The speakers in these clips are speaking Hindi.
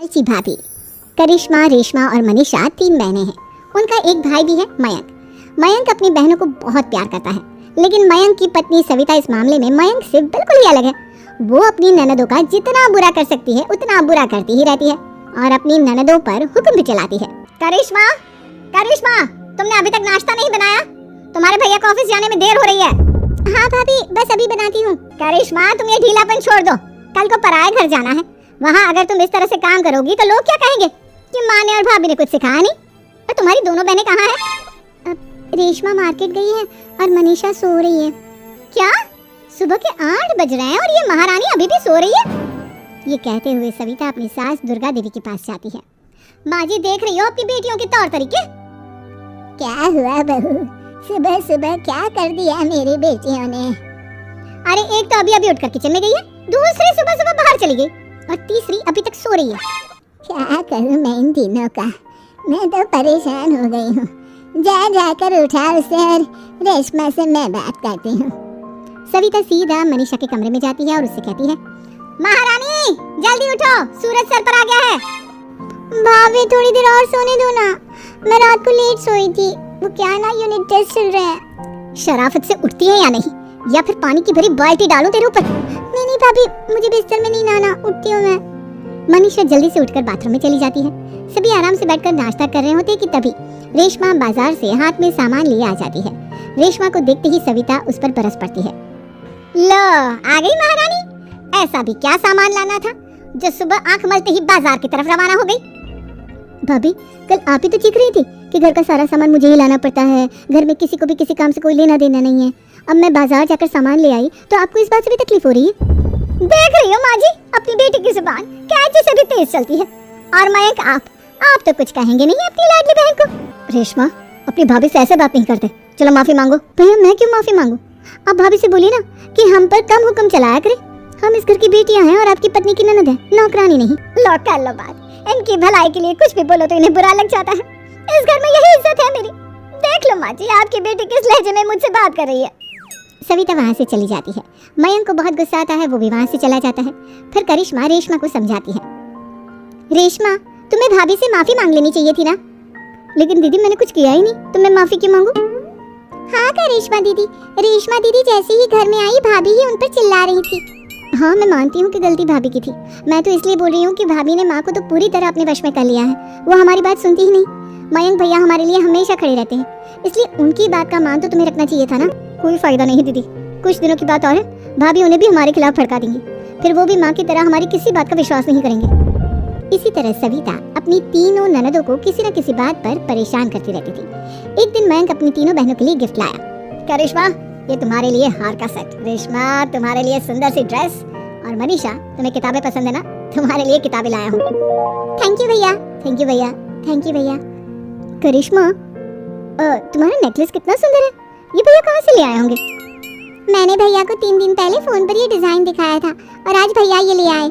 चाची भाभी। करिश्मा, रेशमा और मनीषा 3 बहनें हैं। उनका एक भाई भी है, मयंक। मयंक अपनी बहनों को बहुत प्यार करता है, लेकिन मयंक की पत्नी सविता इस मामले में मयंक से बिल्कुल ही अलग है। वो अपनी ननदों का जितना बुरा कर सकती है उतना बुरा करती ही रहती है और अपनी ननदों पर हुक्म भी चलाती है। करिश्मा, करिश्मा, तुमने अभी तक नाश्ता नहीं बनाया? तुम्हारे भैया को ऑफिस जाने में देर हो रही है। हाँ भाभी, बस अभी बनाती हूँ। करिश्मा, तुम ये ढीलापन छोड़ दो, कल को पराये घर जाना है। वहाँ अगर तुम इस तरह से काम करोगी तो लोग क्या कहेंगे कि माँ ने और भाभी ने कुछ सिखाया नहीं। और तुम्हारी दोनों बहनें कहाँ हैं? रेशमा मार्केट गई है और मनीषा सो रही है। क्या? सुबह के 8 बज रहे हैं और ये महारानी अभी भी सो रही है? ये कहते हुए सविता अपनी सास दुर्गा देवी के पास जाती है। माँ जी, देख रही हो अपनी बेटियों के तौर तरीके? क्या हुआ बहू, सुबह सुबह क्या कर दिया मेरी बेटियों ने? अरे एक तो अभी अभी उठकर किचन में गई है, दूसरी सुबह सुबह बाहर चली गई और तीसरी अभी तक सो रही है। क्या करूं मैं इन तीनों का, मैं तो परेशान हो गई हूँ। जाकर उठा उसे और रेशमा से मैं बात करती हूँ। सविता सीधा मनीषा के कमरे में जाती है और उससे कहती है, महारानी जल्दी उठो, सूरज सर पर आ गया है। भाभी थोड़ी देर और सोने दो ना, मैं रात को लेट सोई थी। वो क्या ना यूनिट टेस्ट चल रहे हैं। शराफत से उठती है या नहीं, या फिर पानी की भरी बाल्टी डालूं तेरे ऊपर? नहीं भाभी, मुझे बिस्तर में नहीं आना, उठती हूँ मैं। मनीषा जल्दी से उठकर बाथरूम में चली जाती है। सभी आराम से बैठकर नाश्ता कर रहे होते कि तभी रेशमा बाजार से हाथ में सामान लिए आ जाती है। रेशमा को देखते ही सविता उस पर बरस पड़ती है। लो आ गई महारानी, ऐसा भी क्या सामान लाना था जो सुबह आंख मलते ही बाजार की तरफ रवाना हो गई? भाभी, कल आप ही तो चीख रही थी कि घर का सारा सामान मुझे ही लाना पड़ता है, घर में किसी को भी किसी काम से कोई लेना देना नहीं है। अब मैं बाजार जाकर सामान ले आई तो आपको इस बात से भी तकलीफ हो रही है? देख रही हो माँ जी, अपनी बेटी की जुबान कैंची से भी तेज चलती है। और मयंक, आप तो कुछ कहेंगे नहीं अपनी लाडली बहन को? रेशमा, अपनी भाभी से ऐसे बात नहीं करते, चलो माफी मांगो। भैया मैं क्यों माफी मांगू? आप भाभी से बोलिए ना कि हम पर कम हुक्म चलाया करे। हम इस घर की बेटियां हैं और आपकी पत्नी की ननद है, नौकरानी नहीं। लो कर लो बात, इनकी भलाई के लिए कुछ भी बोलो तो इन्हें बुरा लग जाता है। इस घर में यही इज्जत है मेरी। देख लो माँ जी, आपकी बेटी किस लहजे में मुझसे बात कर रही है। सविता वहाँ से चली जाती है। मयंक को बहुत गुस्सा आता है, वो भी वहाँ से चला जाता है। फिर करिश्मा रेशमा को समझाती है, रेशमा तुम्हें भाभी से माफी मांग लेनी चाहिए थी ना। लेकिन दीदी मैंने कुछ किया ही नहीं, तो मैं माफी क्यों मांगू? हाँ करिश्मा दीदी, रेशमा दीदी जैसे ही घर में आई भाभी ही उन पर चिल्ला रही थी। हाँ मैं मानती हूँ कि गलती भाभी की थी, मैं तो इसलिए बोल रही हूँ कि भाभी ने माँ को तो पूरी तरह अपने वश में कर लिया है। वो हमारी बात सुनती ही नहीं। मयंक भैया हमारे लिए हमेशा खड़े रहते हैं, इसलिए उनकी बात का मान तो तुम्हें रखना चाहिए था ना। कोई फायदा नहीं दीदी, कुछ दिनों की बात और है, भाभी उन्हें भी हमारे खिलाफ भड़का देंगी, फिर वो भी माँ की तरह हमारी किसी बात का विश्वास नहीं करेंगे। इसी तरह सविता अपनी तीनों ननदों को किसी न किसी बात पर परेशान करती रहती थी। एक दिन मयंक अपनी तीनों बहनों के लिए गिफ्ट लाया। क्या रेशमा, ये तुम्हारे लिए हार का सेट, रेशमा तुम्हारे लिए सुंदर सी ड्रेस, और मनीषा तुम्हें किताबें पसंद है ना, तुम्हारे लिए किताबें लाया हूँ। थैंक यू भैया, थैंक यू भैया, थैंक यू भैया। करिश्मा, तुम्हारा नेकलेस कितना सुंदर है, ये भैया कहाँ से ले आए होंगे? मैंने भैया को 3 दिन पहले फोन पर ये डिजाइन दिखाया था और आज भैया ये ले आए।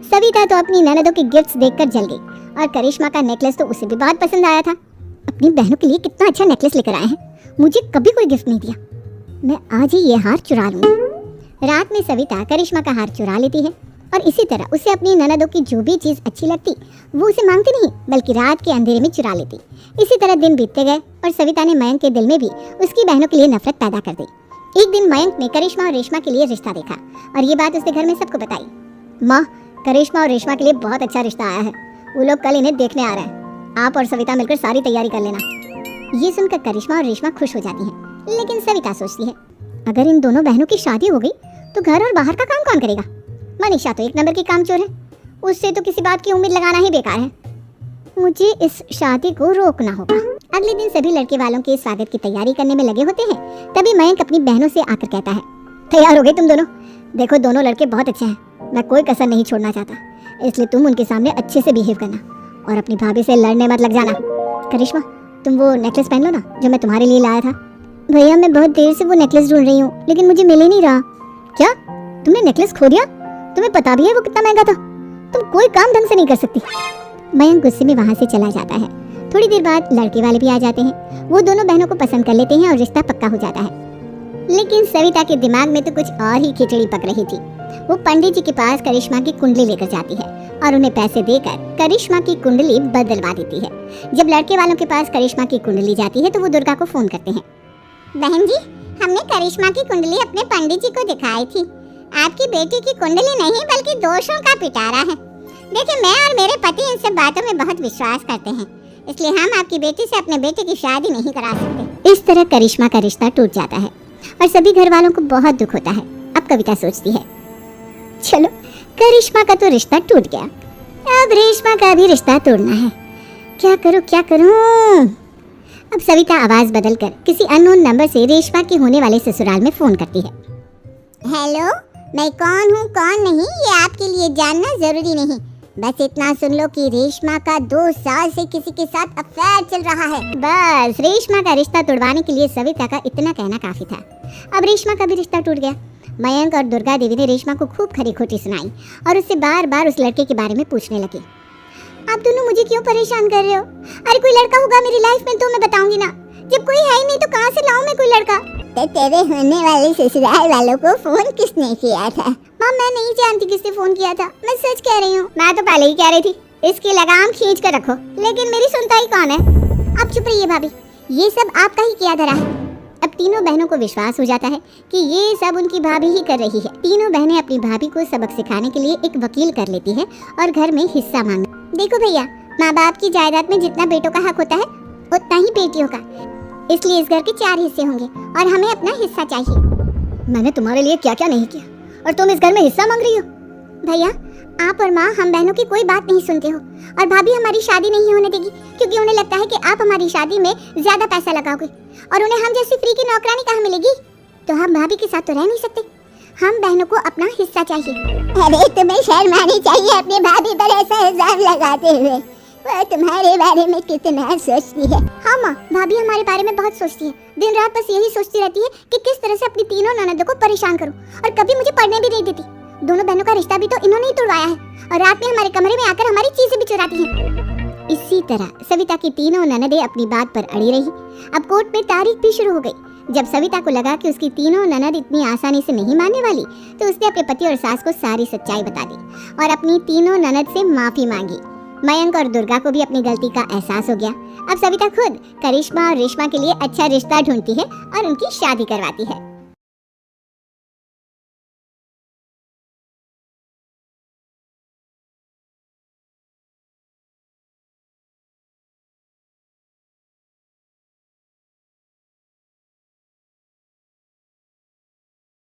सविता तो अपनी ननदों के गिफ्ट्स देखकर जल गई और करिश्मा का नेकलेस तो उसे भी बहुत पसंद आया था। अपनी बहनों के लिए कितना अच्छा नेकलेस लेकर आए हैं, मुझे कभी कोई गिफ्ट नहीं दिया। मैं आज ही ये हार चुरा लूंगी। रात में सविता करिश्मा का हार चुरा लेती है और इसी तरह उसे अपनी ननदों की जो भी चीज़ अच्छी लगती वो उसे मांगती नहीं, बल्कि रात के अंधेरे में चुरा लेती। इसी तरह दिन बीतते गए और सविता ने मयंक के दिल में भी उसकी बहनों के लिए नफरत पैदा कर दी। एक दिन मयंक ने करिश्मा और रेशमा के लिए रिश्ता देखा और ये बात उसने घर में सबको बताई। माँ, करिश्मा और रेशमा के लिए बहुत अच्छा रिश्ता आया है, वो लोग कल इन्हें देखने आ रहे हैं, आप और सविता मिलकर सारी तैयारी कर लेना। ये सुनकर करिश्मा और रेशमा खुश हो जाती हैं, लेकिन सविता सोचती है अगर इन दोनों बहनों की शादी हो गई तो घर और बाहर का काम कौन करेगा? मनीषा तो एक नंबर की कामचोर है, उससे तो किसी बात की उम्मीद लगाना ही बेकार है। मुझे इस शादी को रोकना होगा। अगले दिन सभी लड़के वालों के स्वागत की तैयारी करने में लगे होते हैं। तभी मयंक अपनी बहनों से आकर कहता है, तैयार हो गए तुम दोनों? देखो दोनों लड़के बहुत अच्छे हैं, मैं कोई कसर नहीं छोड़ना चाहता, इसलिए तुम उनके सामने अच्छे से बिहेव करना और अपनी भाभी से लड़ने मत लग जाना। करिश्मा, तुम वो नेकलेस पहन लो ना जो मैं तुम्हारे लिए लाया था। भैया मैं बहुत देर से वो नेकलेस ढूंढ रही हूँ, लेकिन मुझे मिल ही नहीं रहा। क्या तुमने नेकलेस खो दिया? तुम्हें पता भी है वो कितना महंगा था, तुम कोई काम ढंग से नहीं कर सकती। मयंक गुस्से में वहाँ से चला जाता है। थोड़ी देर बाद लड़के वाले भी आ जाते हैं, वो दोनों बहनों को पसंद कर लेते हैं और रिश्ता पक्का हो जाता है। लेकिन सविता के दिमाग में तो कुछ और ही खिचड़ी पक रही थी। वो पंडित जी के पास करिश्मा की कुंडली लेकर जाती है और उन्हें पैसे देकर करिश्मा की कुंडली बदलवा देती है। जब लड़के वालों के पास करिश्मा की कुंडली जाती है तो वो दुर्गा को फोन करते हैं। बहन जी, हमने करिश्मा की कुंडली अपने पंडित जी को दिखाई थी। आपकी बेटी की कुंडली नहीं बल्कि दोषों का पिटारा है। देखिए, मैं और मेरे पति इन सब बातों में बहुत विश्वास करते हैं, इसलिए हम आपकी बेटी से अपने बेटे की शादी नहीं करा सकते। इस तरह करिश्मा का रिश्ता टूट जाता है और सभी घर वालों को बहुत दुख होता है। अब कविता सोचती है, चलो करिश्मा का तो रिश्ता टूट गया, अब रेशमा का भी रिश्ता तोड़ना है। क्या करूं क्या करूं? अब सविता आवाज बदलकर किसी अननोन नंबर से रेशमा के होने वाले ससुराल में फोन करती है। हेलो, मैं कौन हूँ कौन नहीं ये आपके लिए जानना जरूरी नहीं, बस इतना सुन लो कि रेशमा का 2 साल से किसी के साथ अफेयर चल रहा है। बस रेशमा का रिश्ता तोड़वाने के लिए सविता का इतना कहना काफी था। अब रेशमा का भी रिश्ता टूट गया। मयंक और दुर्गा देवी ने रेशमा को खूब खरी खोटी सुनाई और उससे बार बार उस लड़के के बारे में पूछने लगे। आप दोनों मुझे क्यों परेशान कर रहे हो? अरे कोई लड़का होगा मेरी लाइफ में तो मैं बताऊंगी ना, जब कोई है ही नहीं तो कहाँ से लाऊं मैं कोई लड़का? तो तेरे होने वाले ससुराल वालों को फोन किसने किया था? माँ, मैं नहीं जानती किसने फोन किया था, मैं सच कह रही हूँ। मैं तो पहले ही कह रही थी इसकी लगाम खींच कर रखो, लेकिन मेरी सुनता ही कौन है? अब चुप रहिए भाभी, ये सब आपका ही किया धरा है। अब तीनों बहनों को विश्वास हो जाता है कि ये सब उनकी भाभी ही कर रही है। तीनों बहनें अपनी भाभी को सबक सिखाने के लिए एक वकील कर लेती है और घर में हिस्सा मांग। देखो भैया, माँ बाप की जायदाद में जितना बेटों का हक होता है उतना ही बेटियों का, इसलिए इस घर के 4 हिस्से होंगे और हमें अपना हिस्सा चाहिए। मैंने तुम्हारे लिए क्या क्या नहीं किया और तुम इस घर में हिस्सा मांग रही हो? भैया, आप और माँ हम बहनों की कोई बात नहीं सुनते हो और भाभी हमारी शादी नहीं होने देगी, क्योंकि उन्हें लगता है कि आप हमारी शादी में ज्यादा पैसा लगाओगे और उन्हें हम जैसी फ्री की नौकरानी कहाँ मिलेगी। तो हम भाभी के साथ तो रह नहीं सकते, हम बहनों को अपना हिस्सा चाहिए। अरे तुम्हें शर्म आनी चाहिए अपनी भाभी पर ऐसा इल्जाम लगाते हुए। वो तुम्हारे बारे में कितना सोचती है। हाँ माँ, भाभी हमारे बारे में बहुत सोचती है, दिन रात बस यही सोचती रहती है कि किस तरह से अपनी तीनों ननदों को परेशान करूं, और कभी मुझे पढ़ने भी नहीं देती। दोनों बहनों का रिश्ता भी तो इन्होंने ही तोड़वाया है और रात में हमारे कमरे में आकर हमारी चीजें भी चुराती हैं। इसी तरह सविता की तीनों ननदें अपनी बात पर अड़ी रही। अब कोर्ट में तारीख भी शुरू हो गई। जब सविता को लगा कि उसकी तीनों ननद इतनी आसानी से नहीं मानने वाली, तो उसने अपने पति और सास को सारी सच्चाई बता दी और अपनी तीनों ननद से माफी मांगी। मयंक और दुर्गा को भी अपनी गलती का एहसास हो गया। अब सविता खुद करिश्मा और रेशमा के लिए अच्छा रिश्ता ढूंढती है और उनकी शादी करवाती है।